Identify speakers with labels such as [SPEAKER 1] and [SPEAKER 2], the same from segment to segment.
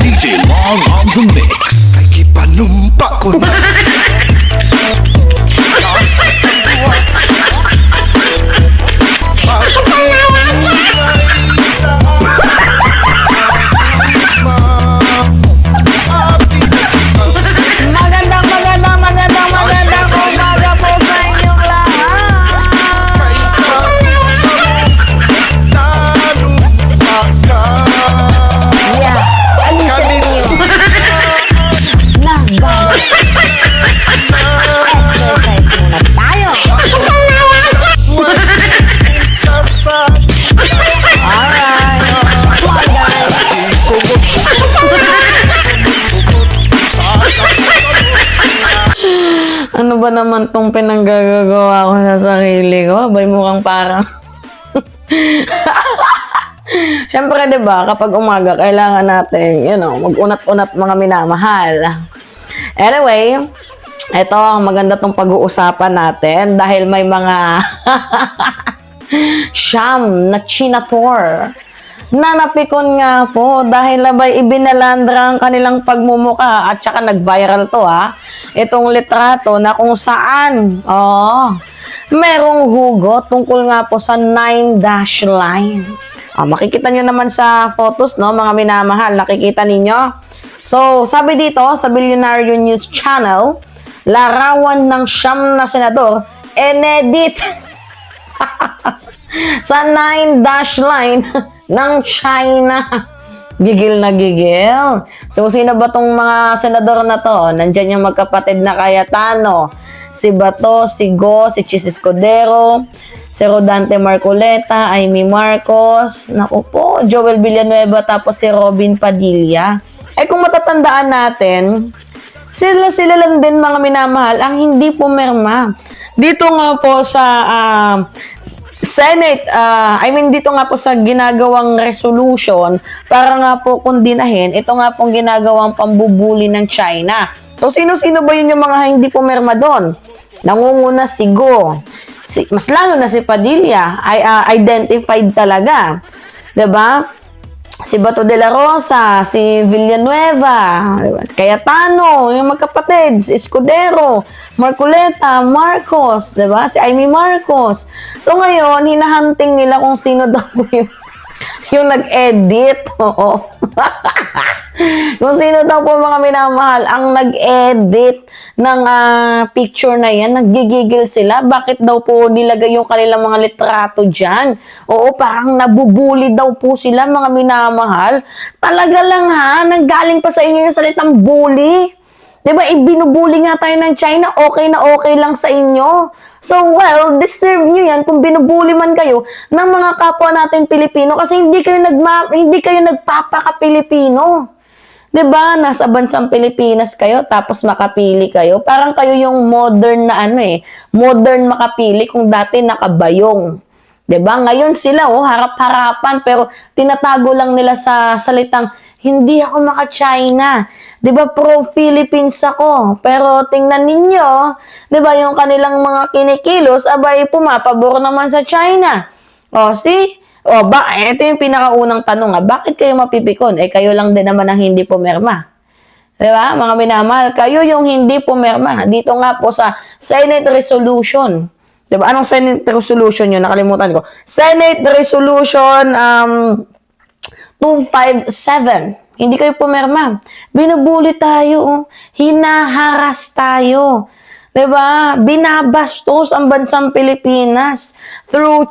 [SPEAKER 1] DJ Long on the mix.
[SPEAKER 2] Kay gipanumpa ko na.
[SPEAKER 3] Magandang umaga po sa inyong lahat. Yeah, alisin niyo. Exercise muna tayo. Alright. Come on, guys. Ano ba naman tong pinanggagawa ko sa sarili ko? Abay mukhang parang... Siyempre, di ba, kapag umaga, kailangan natin, mag-unat-unat mga minamahal. Anyway, ito, maganda tong pag-uusapan natin dahil may mga siyam na chinator na napikon nga po dahil labay ibinalandra ang kanilang pagmumuka at saka nag-viral to itong litrato na kung saan merong hugot tungkol nga po sa 9-dash line. Makikita nyo naman sa photos, no, mga minamahal, nakikita ninyo. So, sabi dito sa Billionaire News Channel, larawan ng siyam na senador inedit sa 9-dash line ng China. Gigil na gigil. So, sino ba tong mga senador na to? Nandyan yung magkapatid na Cayetano. Si Bato, si Go, si Chis Escudero, si Rodante Marcoleta, Amy Marcos, naku po, Joel Villanueva, tapos si Robin Padilla. Kung matatandaan natin, sila lang din mga minamahal ang hindi pumirma. Dito nga po sa Senate, dito nga po sa ginagawang resolution para nga po kundinahin, ito nga pong ginagawang pambubuli ng China. So, sino-sino ba yun yung mga hindi pumirma doon? Nangunguna si Go. Mas lalo na si Padilla, ay identified talaga. Diba? Si Bato de la Rosa, si Villanueva, diba? Si Cayetano, yung magkapatid, si Escudero, Marcoleta, Marcos, diba? Si Amy Marcos. So ngayon, hinahunting nila kung sino daw yung nag-edit. Oo. Kung sino daw po mga minamahal ang nag-edit ng picture na yan, naggigigil sila. Bakit daw po nilagay yung kanilang mga litrato dyan? Oo, parang nabubuli daw po sila mga minamahal. Talaga lang nanggaling pa sa inyo yung salitang bully. Diba, ibinubuli nga tayo ng China, okay na okay lang sa inyo. So, well, deserve nyo yan kung binubuli man kayo ng mga kapwa natin Pilipino kasi hindi kayo nagpapaka-Pilipino. Diba? Nasa bansang Pilipinas kayo, tapos makapili kayo. Parang kayo yung modern na modern makapili kung dati nakabayong. Diba? Ngayon sila, harap-harapan, pero tinatago lang nila sa salitang, hindi ako maka-China. Diba, pro-Philippines ako. Pero tingnan ninyo, diba, yung kanilang mga kinikilos, abay, pumapabor naman sa China. Ito yung pinakaunang tanong, bakit kayo mapipikon? Kayo lang din naman ang hindi pumirma. Diba, mga minamahal, kayo yung hindi pumirma. Dito nga po sa Senate Resolution. Diba, anong Senate Resolution yun? Nakalimutan ko. Senate Resolution 257. Hindi kayo pumirma. Binubuli tayo. Hinaharas tayo. Diba? Binabastos ang bansang Pilipinas. Through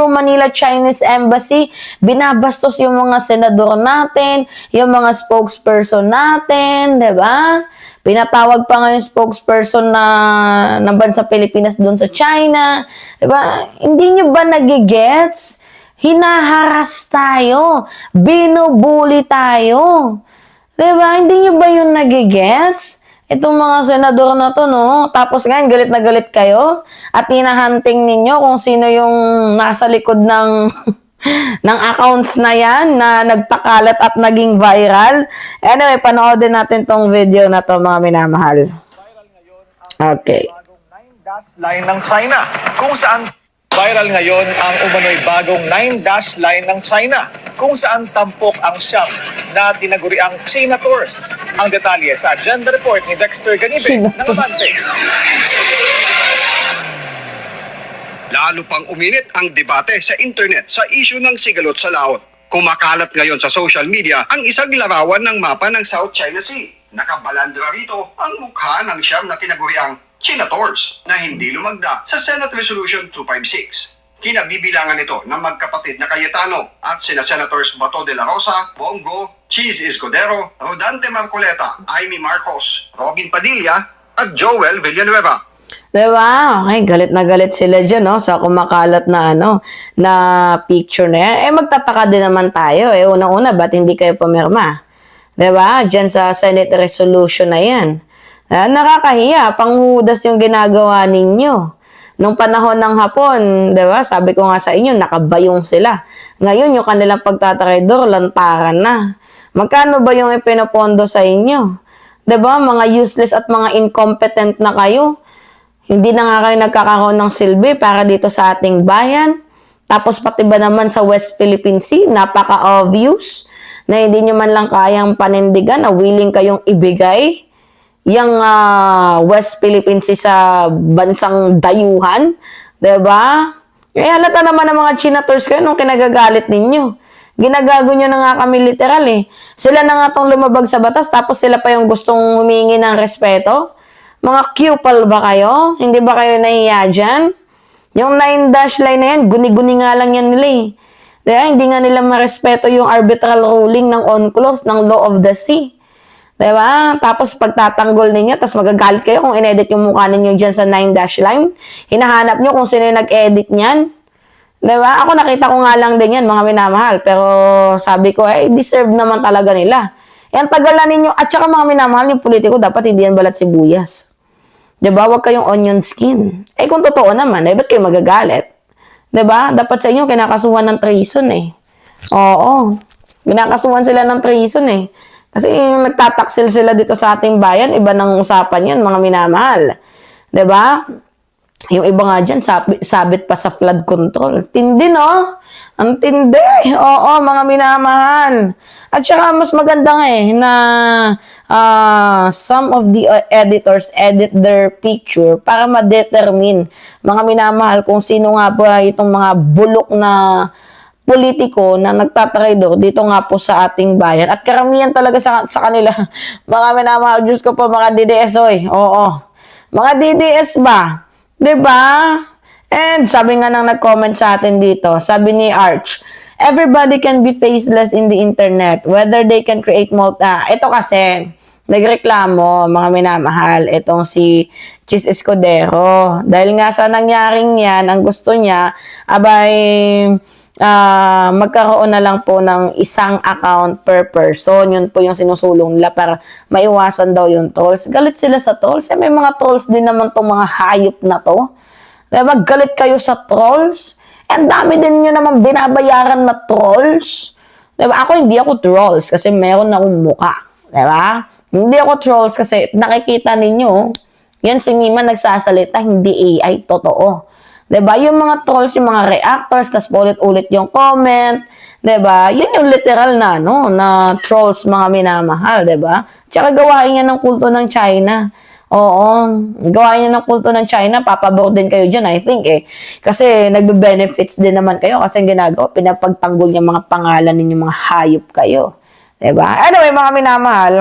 [SPEAKER 3] Manila Chinese Embassy, binabastos yung mga senador natin, yung mga spokesperson natin, diba? Pinatawag pa nga yung spokesperson ng bansang Pilipinas doon sa China. Diba? Hindi nyo ba nagigets? Hinaharas tayo. Binubuli tayo. Diba? Hindi nyo ba yung nagigets? Itong mga senador na to, no? Tapos ngayon, galit na galit kayo. At hinahunting ninyo kung sino yung nasa likod ng ng accounts na yan na nagpakalat at naging viral. Anyway, panoodin natin tong video na to, mga minamahal. Okay.
[SPEAKER 4] Bagong 9-dash line ng China kung saan Viral ngayon ang umano'y bagong 9-dash line ng China kung saan tampok ang siyam na tinaguriang China Tours. Ang detalye sa agenda report ni Dexter Ganibe
[SPEAKER 3] China
[SPEAKER 4] ng
[SPEAKER 3] Tours.
[SPEAKER 4] Abante.
[SPEAKER 5] Lalo pang uminit ang debate sa internet sa isyu ng sigalot sa laot. Kumakalat ngayon sa social media ang isang larawan ng mapa ng South China Sea. Nakabalandra rito ang mukha ng siyam na tinaguriang China Tours na hindi lumagda sa Senate Resolution 256. Kinabibilangan ito ng magkapatid na Cayetano at sina Senators Bato de la Rosa, Bongo, Cheese Escudero, Rodante Marcoleta, Amy Marcos, Robin Padilla at Joel Villanueva.
[SPEAKER 3] Diba? Okay, galit sila dyan, no? Sa kumakalat na, na picture na yan. Eh, magtataka din naman tayo. Eh, unang-una, ba't hindi kayo pumirma? Diba? Dyan sa Senate Resolution na yan. Nakakahiya, panghudas yung ginagawa ninyo. Nung panahon ng hapon, diba? Sabi ko nga sa inyo, nakabayong sila. Ngayon, yung kanilang pagtatraidor, lantaran na. Magkano ba yung ipinopondo sa inyo? Diba? Mga useless at mga incompetent na kayo. Hindi na nga kayo nagkakaroon ng silbi para dito sa ating bayan. Tapos pati ba naman sa West Philippine Sea, napaka-obvious na hindi nyo man lang kayang panindigan na willing kayong ibigay yung West Philippine Sea sa bansang dayuhan. Diba? Eh, halata naman ng mga China Tours kayo nung kinagagalit ninyo. Ginagago nyo na nga kami literal eh. Sila na nga tong lumabag sa batas tapos sila pa yung gustong humingi ng respeto. Mga cupal ba kayo? Hindi ba kayo nahiya dyan? Yung 9-dash line na yan, guni-guni nga lang yan nila eh. Diba? Hindi nga nila marespeto yung arbitral ruling ng UNCLOS, ng Law of the Sea. Diba? Tapos pagtatanggol ninyo, tapos magagalit kayo kung inedit yung mukha ninyo dyan sa 9-dash line. Hinahanap nyo kung sino yung nag-edit niyan. Diba? Ako nakita ko nga lang din yan, mga minamahal. Pero sabi ko, deserve naman talaga nila. Yan tagalan ninyo, at saka mga minamahal, yung politiko, dapat hindi yan balat sibuyas. Diba? Huwag kayong onion skin. Eh, kung totoo naman, ba't kayo magagalit? Diba? Dapat sa inyo, kinakasuhan ng treason eh. Oo. Kinakasuhan sila ng treason eh. Kasi yung nagtataksil sila dito sa ating bayan, iba ng usapan yan, mga minamahal. Diba? Yung iba nga dyan, sabit pa sa flood control. Tindi, no? Ang tindi. Oo, mga minamahal. At saka mas maganda nga eh, na some of the editors edit their picture para ma-determine, mga minamahal, kung sino nga ba itong mga bulok na politiko na nagtatraidor dito nga po sa ating bayan. At karamihan talaga sa kanila, mga minamahal, Diyos ko po, mga DDS, oy. Oo. Mga DDS ba? Diba? And sabi nga nang nag-comment sa atin dito, sabi ni Arch, everybody can be faceless in the internet, whether they can create ito kasi, nagreklamo, mga minamahal, itong si Cheese Escudero. Dahil nga sa nangyaring yan, ang gusto niya, magkaroon na lang po ng isang account per person. Yun po yung sinusulong nila para maiwasan daw yung trolls. Galit sila sa trolls. May mga trolls din naman itong mga hayop na to. Diba? Galit kayo sa trolls. Ang dami din nyo naman binabayaran na trolls. Diba? Ako hindi ako trolls kasi meron akong muka. Diba? Hindi ako trolls kasi nakikita ninyo, yan si Mima nagsasalita, hindi AI, totoo. Diba? Yung mga trolls, yung mga reactors, tas ulit-ulit yung comment, diba? Yun yung literal na, na trolls, mga minamahal, diba? Tsaka gawain niya ng kulto ng China. Oo, gawain niya ng kulto ng China, papabor din kayo dyan, I think eh. Kasi nagbe-benefits din naman kayo kasi ang ginagawa, pinapagtanggol niya mga pangalan ninyo, mga hayop kayo. Diba? Anyway, mga minamahal,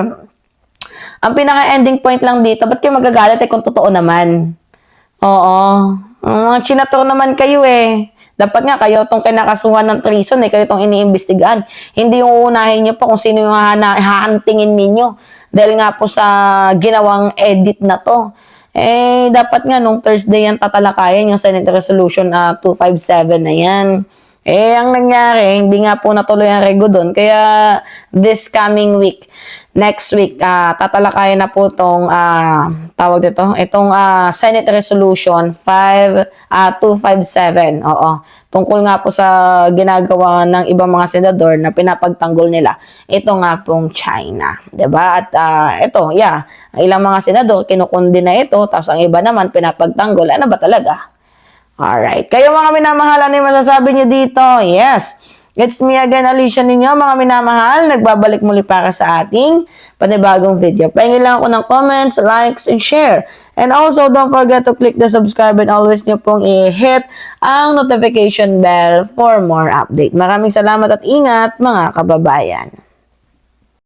[SPEAKER 3] ang pinaka-ending point lang dito, ba't kayo magagalit kung totoo naman? Oo. Chinator naman kayo eh. Dapat nga kayo itong kinakasuhan ng treason eh. Kayo itong iniimbestigahan. Hindi yung uunahin nyo pa kung sino yung hahantingin ninyo. Dahil nga po sa ginawang edit na to. Eh, dapat nga nung Thursday yan tatalakayan yung Senate Resolution 257 na yan. Eh, ang nangyari, hindi nga po natuloy ang rego doon. Kaya, this coming week, next week, tatalakayan na po itong, tawag dito, itong Senate Resolution 257. Oo. Tungkol nga po sa ginagawa ng ibang mga senador na pinapagtanggol nila. Ito nga pong China. Diba? At ito, ang ilang mga senador kinukundi na ito, tapos ang iba naman pinapagtanggol. Ano ba talaga? Alright. Kayo mga minamahal, ano yung masasabi nyo dito? Yes. It's me again, Alicia ninyo, mga minamahal. Nagbabalik muli para sa ating panibagong video. Pahingin lang ako ng comments, likes, and share. And also, don't forget to click the subscribe and always nyo pong i-hit ang notification bell for more update. Maraming salamat at ingat, mga kababayan.